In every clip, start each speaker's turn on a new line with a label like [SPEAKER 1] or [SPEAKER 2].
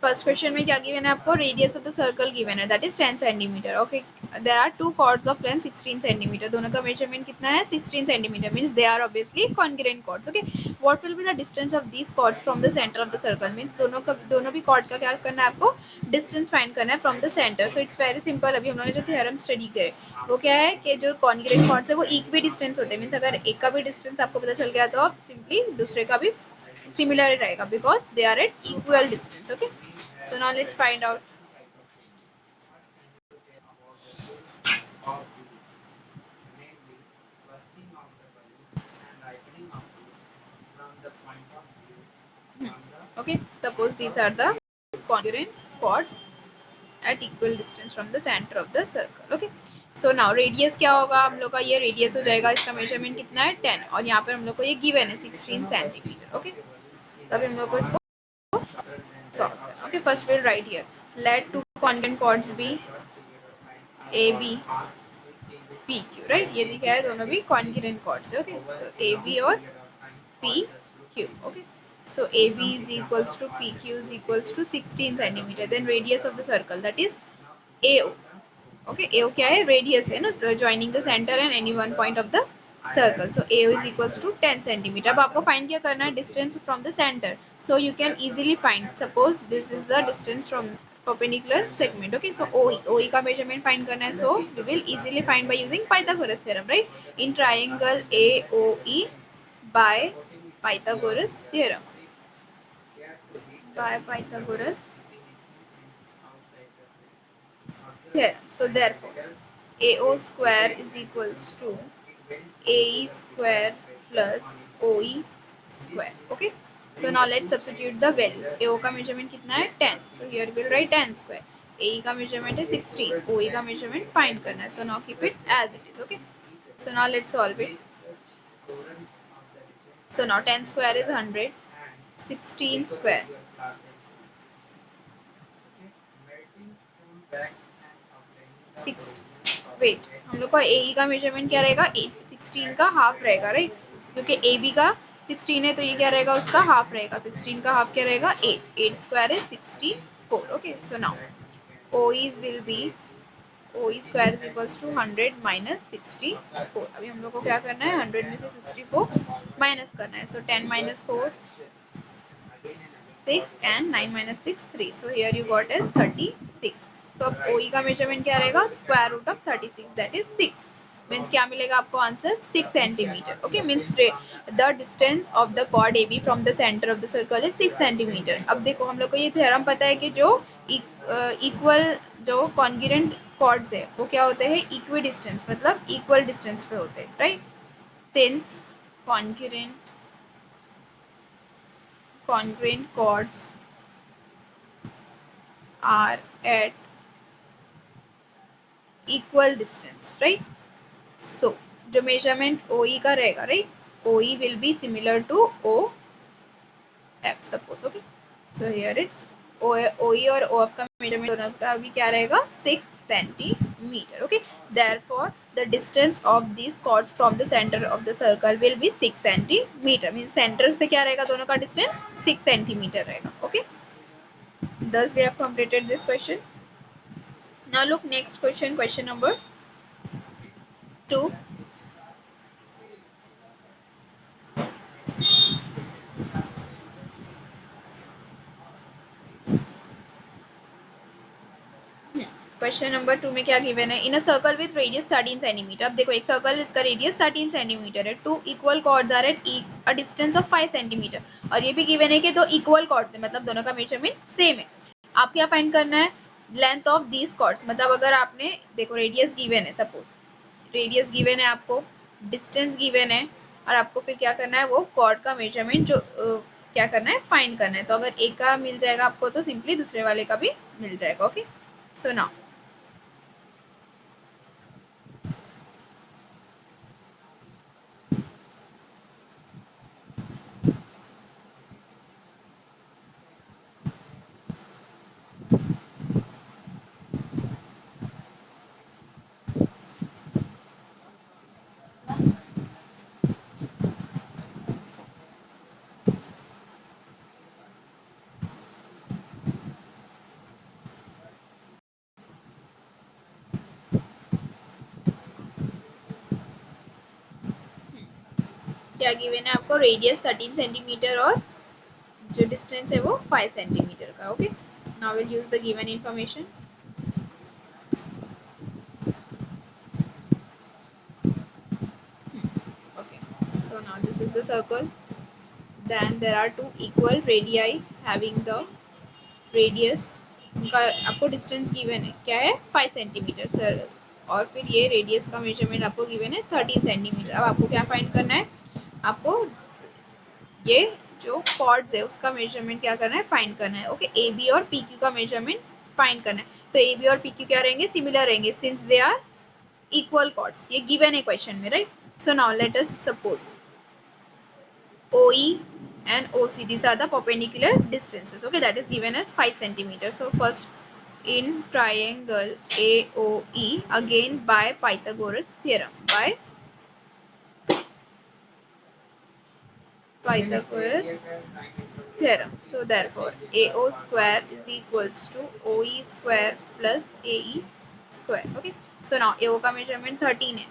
[SPEAKER 1] First question में क्या given है आपको, radius of the circle given है that is 10 centimetre. Okay, there are two chords of length 16 centimetre. दोनों का मेजरमेंट कितना है, 16 centimetre. Means they are obviously congruent chords. Okay, what will be the distance of these chords from the centre of the circle. Means दोनों भी cord का क्या करना है आपको, डिस्टेंस फाइंड करना है from the centre. So it's very simple. अभी हम लोगों ने जो थ्योरम स्टडी करे वो क्या है कि जो कॉन्ग्रुएंट कॉर्ड्स है वो इक्वी डिस्टेंस होते हैं. मींस अगर एक का भी डिस्टेंस आपको पता चल गया तो आप सिंपली दूसरे का भी similar रहेगा because they are at equal distance. Okay, so now let's find out. Okay, suppose these are the congruent chords at equal distance from the center of the circle. Okay, so now radius क्या होगा हम लोग का, ये radius हो जाएगा, इसका measurement कितना है 10 और यहाँ पर हम लोग को ये given है 16 सेंटीमीटर. ओके, so अभी हम लोग को इसको solve करना. Okay, first we'll write here, let two congruent chords be AB P Q. Right, ये लिखा है दोनों भी congruent chords. Okay, so A B और P Q. Okay, so AB is equals to PQ is equals to 16 centimeter. Then radius of the circle that is AO. Okay, AO क्या है, radius है ना, joining the center and any one point of the circle. So AO is equals to 10 centimeter. अब आपको find क्या करना है, distance from the center. So you can easily find. Suppose this is the distance from perpendicular segment. Okay, so OE का measurement find करना है. So we will easily find by using Pythagoras theorem, right? In triangle AOE by Pythagoras theorem. By Pythagoras theorem. So therefore, AO square is equals to AE square plus OE square. Okay. So now let's substitute the values. AO का measurement कितना है 10. So here we'll write 10 square. AE का measurement है 16. OE का measurement find करना है. So now keep it as it is. Okay. So now let's solve it. So now 10 square is 100. 16 square. 6 wait, हम लोग का ए का मेजरमेंट क्या रहेगा, 16 का हाफ रहेगा. राइट, क्योंकि ए बी का 16 है तो ये क्या रहेगा, उसका हाफ रहेगा. 16 का हाफ क्या रहेगा, 8. 8 square is 64. Okay, so now O E will be O E square is equals to 100 minus 64. अभी हम लोग को क्या करना है, 100 में से 64 माइनस करना है. सो 10 minus 4 6 and 9 minus 6 3. So here you got as 36. So अब OE का मेजरमेंट क्या रहेगा, square root of 36 that is 6. Means क्या मिलेगा आपको answer, 6 centimetre. Okay, means the distance of the chord AB from the centre of the circle is 6 centimetre. अब देखो हम लोग को ये थ्योरम पता है कि जो इक्वल जो कॉन्ग्रुएंट कॉर्ड्स है वो क्या होते हैं, इक्वी डिस्टेंस, मतलब इक्वल डिस्टेंस पे होते हैं. Right, since congruent chords are at equal distance, right? So जो measurement OE का रहेगा, right? OE will be similar to OF suppose. Okay, so here it's OE और OF का measurement दोनों का भी क्या रहेगा, 6 centimeter. Okay, therefore the distance of these chords from the center of the circle will be 6 centimeter. Means center से क्या रहेगा, दोनों का distance 6 centimeter रहेगा. Okay, thus we have completed this question. Now look next question, question number 2. Question number 2 में क्या given है, in a circle with radius 13 centimetre. अब देखो एक सर्कल, इसका रेडियस 13 सेंटीमीटर है. Two equal chords are at a distance of 5 centimetre. और ये भी गिवन है कि दो इक्वल कॉर्ड्स है, मतलब दोनों का मेजरमेंट सेम है. आप क्या फाइंड करना है, लेंथ ऑफ दीज कॉर्ड्स. मतलब अगर आपने देखो रेडियस गिवन है, सपोज रेडियस गिवन है आपको, डिस्टेंस गिवन है, और आपको फिर क्या करना है, वो कॉर्ड का मेजरमेंट जो क्या करना है, फाइंड करना है. तो अगर एक का मिल जाएगा आपको तो सिंपली दूसरे वाले का भी मिल जाएगा. ओके, सो नाउ क्या गिवन है आपको, रेडियस 13 सेंटीमीटर और जो डिस्टेंस है वो 5 सेंटीमीटर का. Okay, now will use the given information. Okay, so now this is the circle. Then there are two equal radii having the radius. उनका आपको डिस्टेंस गिवन है, क्या है 5 सेंटीमीटर सर. और फिर ये रेडियस का मेजरमेंट आपको गिवन है 13 सेंटीमीटर. अब आपको क्या फाइंड करना है, आपको ये जो कॉर्ड्स है उसका मेजरमेंट क्या करना है, फाइंड करना है. ओके, ए बी और पी क्यू का मेजरमेंट फाइंड करना है. तो ए बी और पी क्यू क्या रहेंगे, सिमिलर रहेंगे since they are equal chords. ये गिवन है क्वेश्चन में, right. So now let us suppose OE and OC, these are the perpendicular distances. Okay, that is given as 5 centimeters. So first in triangle AOE, again by Pythagoras theorem, by Pythagoras theorem. So therefore AO square is equals to OE square plus AE square. Okay, so now AO का measurement 13 है,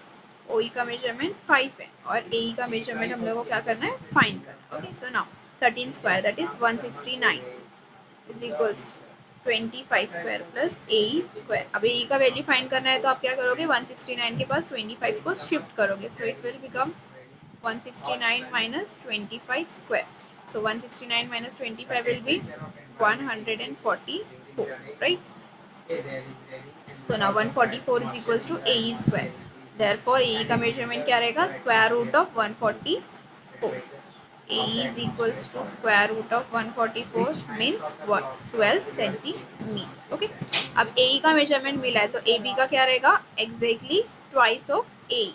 [SPEAKER 1] OE का measurement 5 है और AE का measurement हम लोग को क्या करना है, फाइंड करना है. Okay, so now 13 square that is 169 is equals 25 square plus AE square. अब AE का वैल्यू फाइंड करना है तो आप क्या करोगे, 169 के पास 25 को शिफ्ट करोगे. So it will become 169 minus 25 square. So 169 minus 25 will be 144, right? So now 144 is equals to AE square. Therefore AE का measurement क्या रहेगा, square root of 144. AE is equals to square root of 144 means what, 12 centimetre. Okay, अब AE का measurement मिला है तो AB का क्या रहेगा, exactly twice of AE,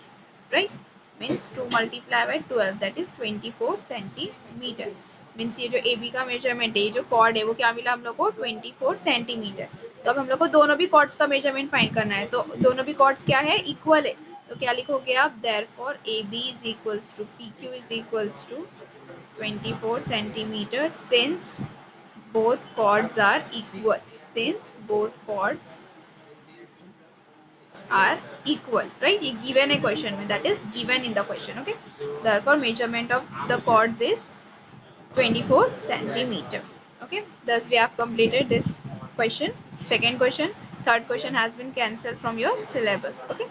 [SPEAKER 1] right? Means 2 multiply by 12 that is 24 centimetre. Means ये जो AB का मेजरमेंट है, ये जो कॉर्ड है वो क्या मिला हम लोग को, 24 सेंटीमीटर. तो अब हम लोग को दोनों भी कॉर्ड्स का मेजरमेंट फाइंड करना है. तो दोनों भी कॉर्ड्स क्या है, इक्वल है. तो क्या लिखोगे आप, therefore AB is equals to PQ is equals to 24 centimeters since both chords are equal. Since both chords are equal, right? ये given है question में, that is given in the question. Okay, therefore measurement of the chords is 24 centimeter. Okay, thus we have completed this question. Second question, third question has been cancelled from your syllabus. Okay.